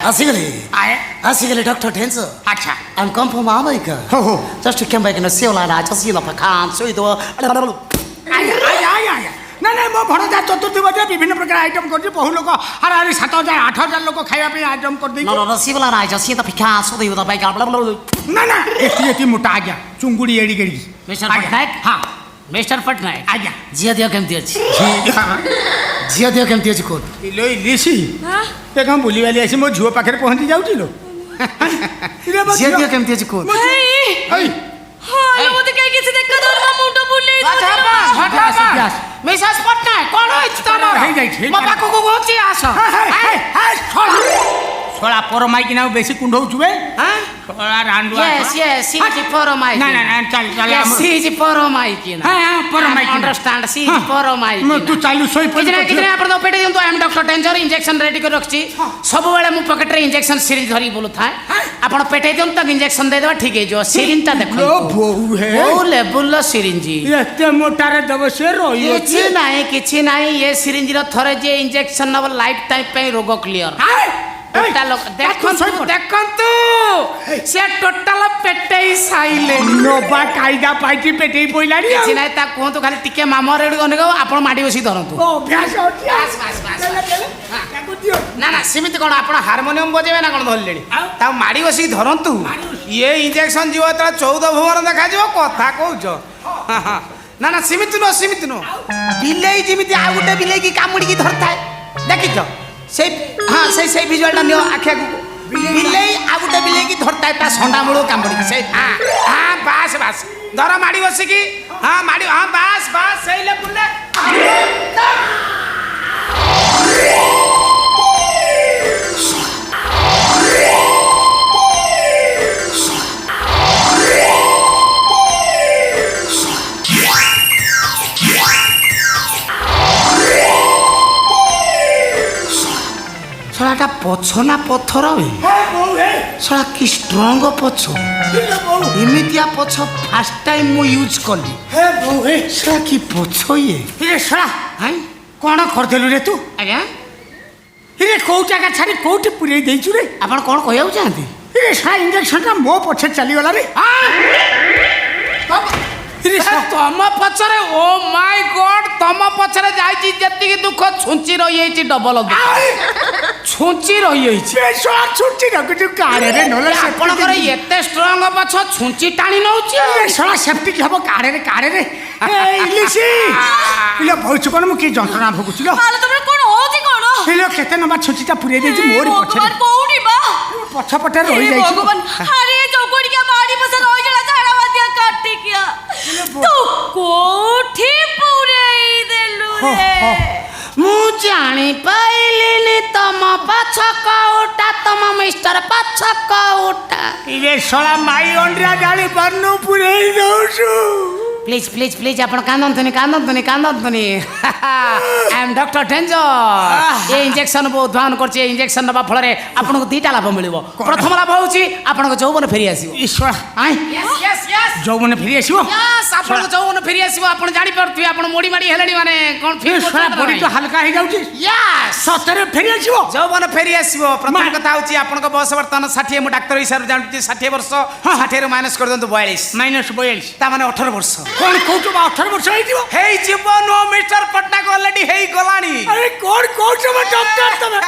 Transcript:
आसिगले आए आसिगले डॉक्टर टेंसो अच्छा I'm come from America. हो Just came back in a seal and I just see the pecan, so it was. आया आया आया आया ना ना मो भणजा चतुर्थी बजे विभिन्न प्रकार आइटम करछि बहु लोक हाराहारी 7000 8000 लोक खाଇବା ପାଇଁ आइटम कर दै No, no, no, seal and I just see the pecan, so they were the pecan. ना ना एती एती मोटा आज्ञा चुंगुड़ी एड़ी गेड़ी Mr. Patnaik? हां Mr. Patnaik. आज्ञा Zia dia केमती अछि? Zia dia केमती अछि कोन? इलो इलिसी ए कम बुली वाली आसी मो झुओ पाखरे पहुंची जाउची लो Zia dia केमती अछि कोन? हई हां मते काई किसी देखा दर मुंडो बुले हटा Mrs. Patnaik, कोन अछि तमर? हेई जाई म पाको को गोची आस. छोड़ा पर माइक ना बेसी कुंडौ जुबे हां? छोड़ा रांडुआ Yes, yes, she is for my. ना ना ना चल चल Yes, she is for my. हां पर mic Understand, she is for my. तू चालू सोई कितने आपण तो पेटे दियंतो आई एम डॉक्टर टेंजर इंजेक्शन रेडी कर रखछि सब बेले मु पॉकेट रे इंजेक्शन सिरिंज धरी बोलु थाए आपण पेटे दियंतो तक इंजेक्शन दे देबा ठीक है जो सिरिंज ता देखो लो बहु है ओ लेवल सिरिंज एते मोटा रे दब से रोई किछि नाही ये सिरिंज रो थरे जे इंजेक्शन नब लाइफ टाइम पे रोग क्लियर टोटल देखंतु से टोटल पेटे साइले नोबा कायदा पाइटी पेटे पोइलाडी किछि नाही ता कोहतो खाली टिके मामर रेडी गनेगो आपण माडी बसी धरंतु ओ अभ्यास होती बस ताको दियो ना ना सीमित कोन आपण हारमोनियम बजेबे ना कोन धरलेडी ता माडी बसी धरंतु ये इंजेक्शन जीव त 14 भुवन देखा जीव कथा कहउछ ना ना सीमित नो बिलेई जिमिति आ गुटे बिलेई की कामुडी की धरताय देखिछ से हां से विजुअल टा नियो आखिया को बिलेई आ गुटे बिलेई की धरताय ता संडा मुळो कामुडी की से हां बस धर माडी बसी की हां माडी हां बस सही ले बुले साला पछना पत्थर साला की स्ट्रॉन्ग पछ इमितिया पछ फर्स्ट टाइम मु यूज कली साला की पछ ये साला हाय कोन कर देलु रे तू आज्ञा रे कोउ जगह छाड़ी कोउठी पुरे देइछु रे आपण कोन कहयौ चाहती रे साला इंजेक्शन ता मो पछे चली गला रे तम पछरे ओ माय गॉड तम पछरे जाईची जत्ती की दुख छुंची रही हेची डबल छुंची रही हेची ए साला छुट्टी रख तू कारे रे नले से आपण करे एते स्ट्रांग पछ छुंची टाणी नउची ए साला सेफ्टी की हबो कारे रे ए इलिसी इले भौच कोन मु की जंत्रणा भगुची लो हाले तमरे कोन होती कोन इले केते नबा छुट्टीटा पुरे देछि मोर पछे भगवान कोउडी बा पछ पटे रही जाई भगवान अरे चौकोड़ी के बाड़ी पर से रोई जला झाड़ा वादिया काटी किया तू कोठी पुरे देलु रे मु जानी पाइलिनी तम पछ कौटा तम मिस्टर पछ कौटा इले साला माई अंडरा डाली बन्नु पुरे दउछु प्लीज आपण कांदंतनी आई एम डॉक्टर टेंजर ये इंजेक्शन बो उद्भावन करछि ये इंजेक्शन नबा फल रे आपण को दीटा लाभ मिलिबो प्रथम लाभ होछि आपण को यौवन फेरी आसीबो ईश्वर आय यस यौवन फेरी आसीबो यस आपण को यौवन फेरी आसीबो आपण जानि परथि आपण मोडी माडी हेलडी माने कोन फील साला बॉडी तो हल्का हे जाउछि यस सतरे फेरी आसीबो यौवन फेरी आसीबो प्रथम कथा होछि आपण को बयस वर्तमान 60 मु डाक्टर हिसाब जानछि 60 वर्ष 60 रे माइनस कर दंतु 42 ता माने 18 वर्ष कोन कहउछ 18 वर्ष हे जीवो हेई जीवन नो मिस्टर पटनाक ऑलरेडी हेई गलानी अरे कोन कहउछ डॉक्टर तमे